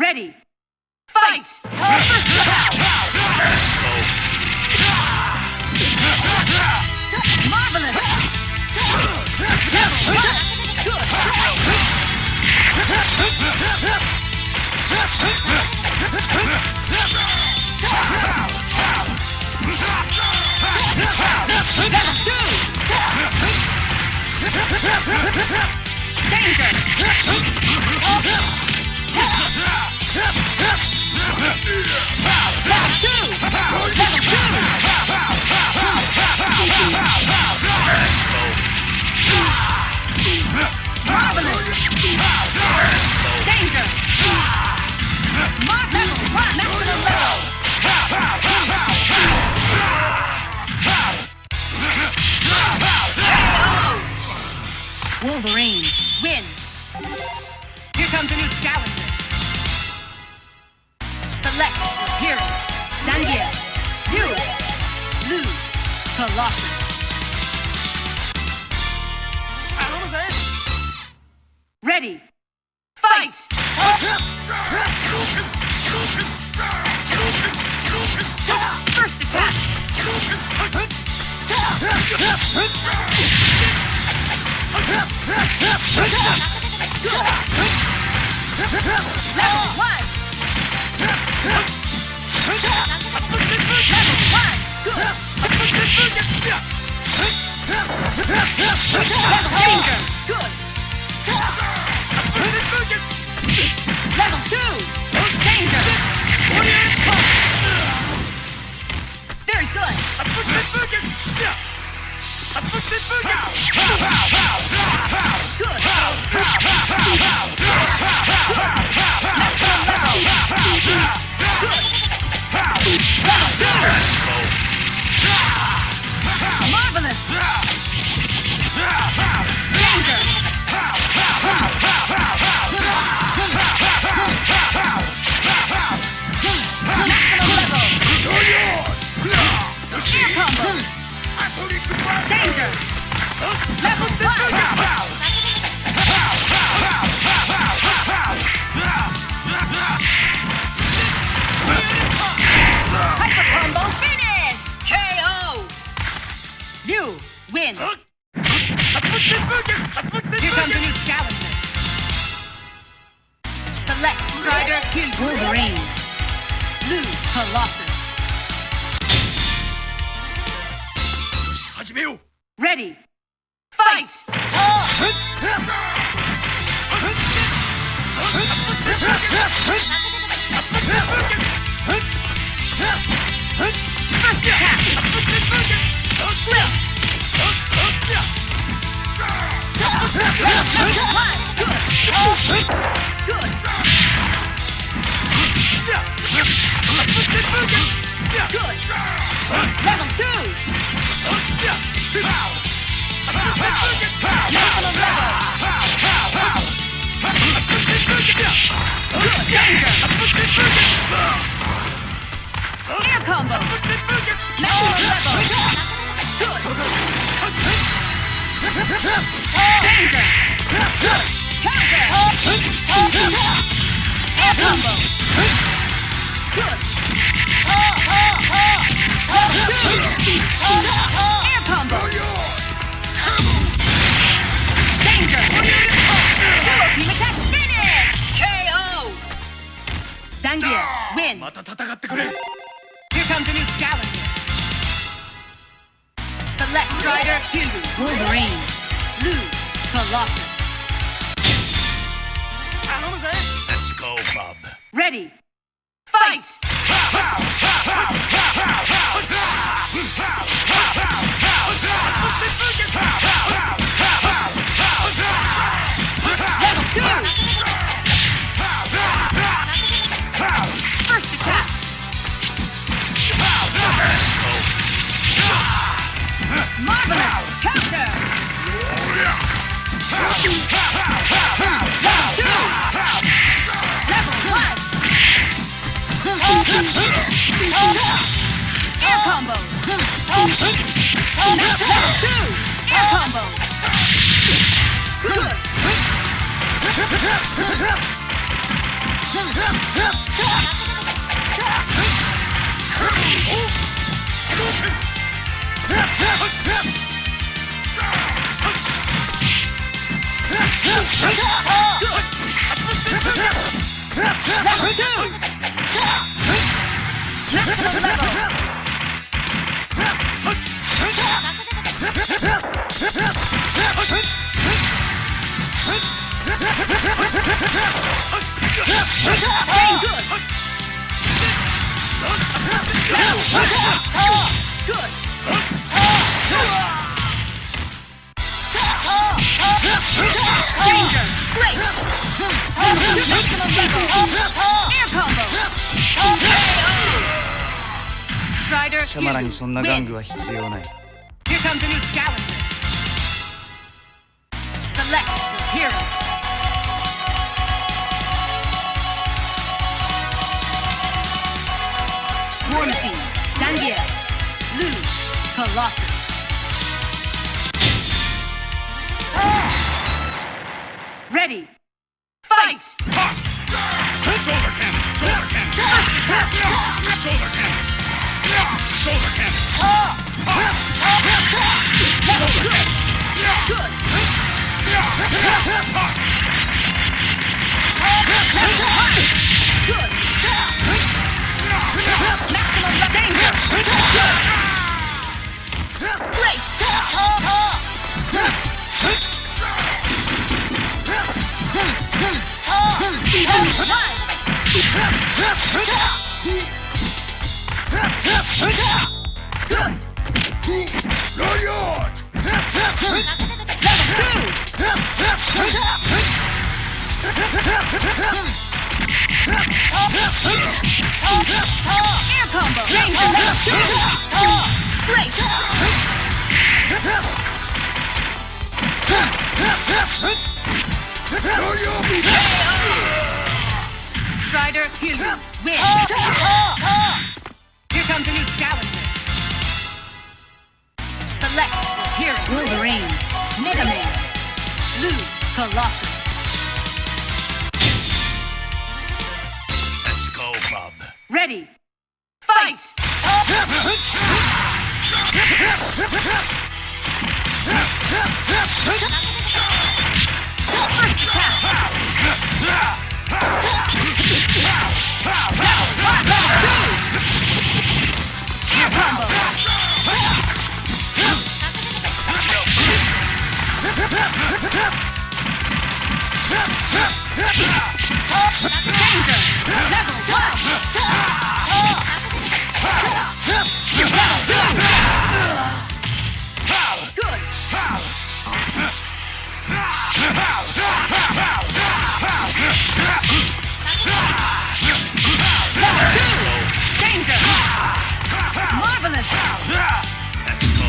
Ready. Fight! Marvelous! Danger! Wolverine, win! Here comes a new challenger. Select hero. Flaandeeers. You. Blue. Colossus. Ready. Fight! First attack! Level 1! Danger! Good! Level 2! Danger! Very good! Marvelous! Danger! Maximum level! Air combo! Danger! Level 1! Hyper combo finish! KO! You win! Here comes a new challenger. Select Strider King Wolverine. Blue Colossus. Ready. Fight! First attack! Flip! Good! Good! Level 2! Danger! Air combo! Maximum level! Good! Danger! Counter! Air combo! Good! Air combo! Danger! European attack finish! KO! Flaandeeers win! Here comes a new challenger. Select Strider King Wolverine. Blue Colossus. Let's go, bub. Ready. Fight! Level 2! First attack! Marvelous! Counter! Level 1! Air combo! Level 2! Air combo! Good! 貴様らにそんな玩具は必要ない。 Here comes a new challenger. Select your hero. War Machine, Flaandeeers, Blue, Colossus. Ready, fight! Shoulder cannon! Shoulder cannon! Shoulder cannon! Shoulder cannon! Good. Good. Maximum danger. Great. You're yours! Air combo. Great. Strider, Hugh, win. Here comes a new challenger. Select your hero. Wolverine, Mega Man, Blue, Colossus. Let's go, bub. Ready, fight! Air combo. Danger! Level 1! Good! Danger! Marvelous! Let's go.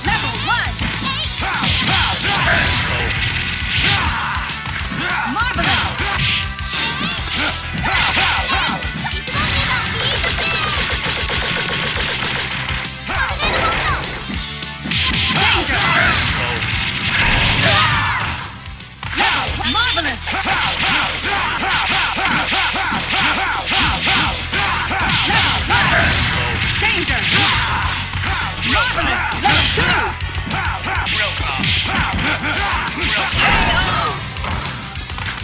Level 1! Marvelous! Marvelous! Danger! Marvelous! Level 2!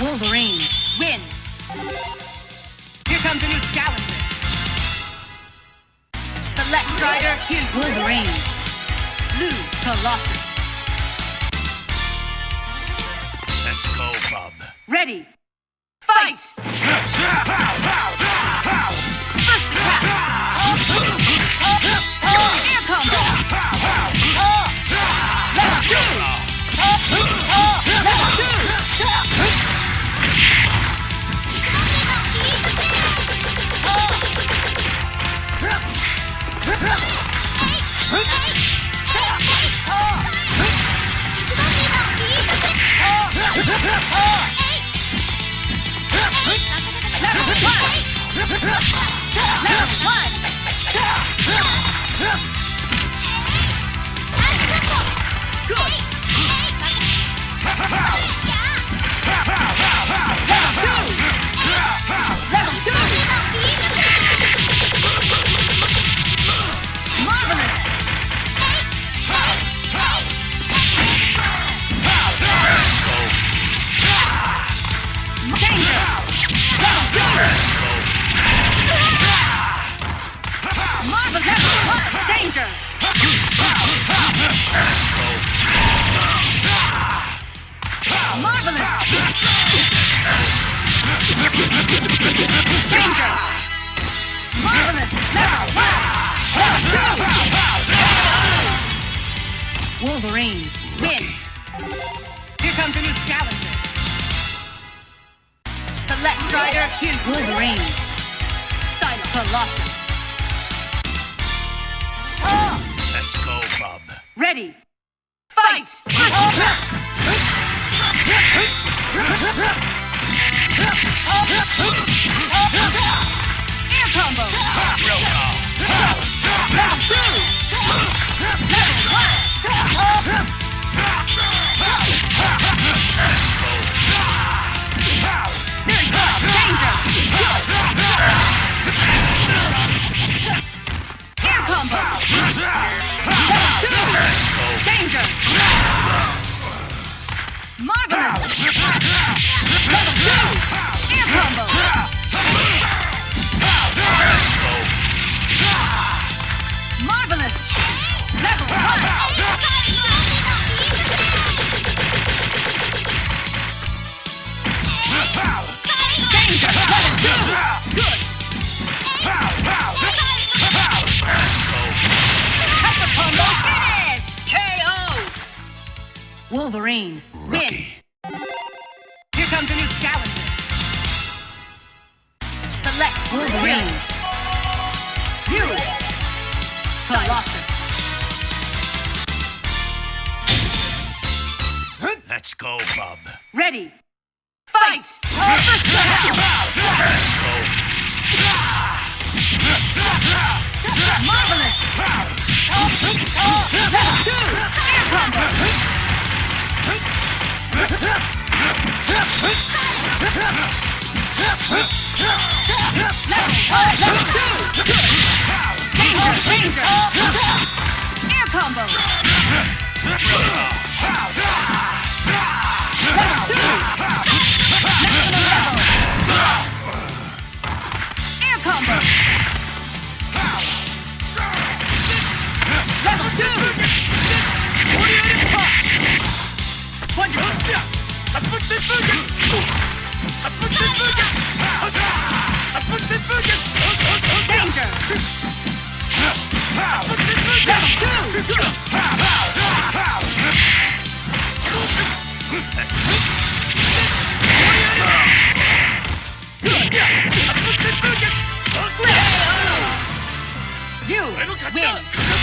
Wolverine, win! Here comes a new challenger. Select Strider, Hugh. Wolverine, Blue, Colossus. Let's go, bub. Ready, fight! First attack! Air combo! Level 2! Level 2! Wolverine, win! Here comes a new challenger. Select Strider, here's Wolverine. Silent Colossus. Let's go, bub. Ready! Fight! Air combo! Real call. Level 2! Level 1! Here comes danger! Air combo! Level 2! Danger! Marvelous! Level 2! Air combo! Marvelous! Level 1! Danger! Level 2! Good! That's a combo finish! KO! Wolverine, win! Here comes a new challenger. Select Wolverine. You! Colossus. Let's go, bub. Ready! Fight! Marvelous! Level 2! Air combo! Level 2! Danger! Danger! Air combo! Level 2! Air combo! Level 2! Danger! You win!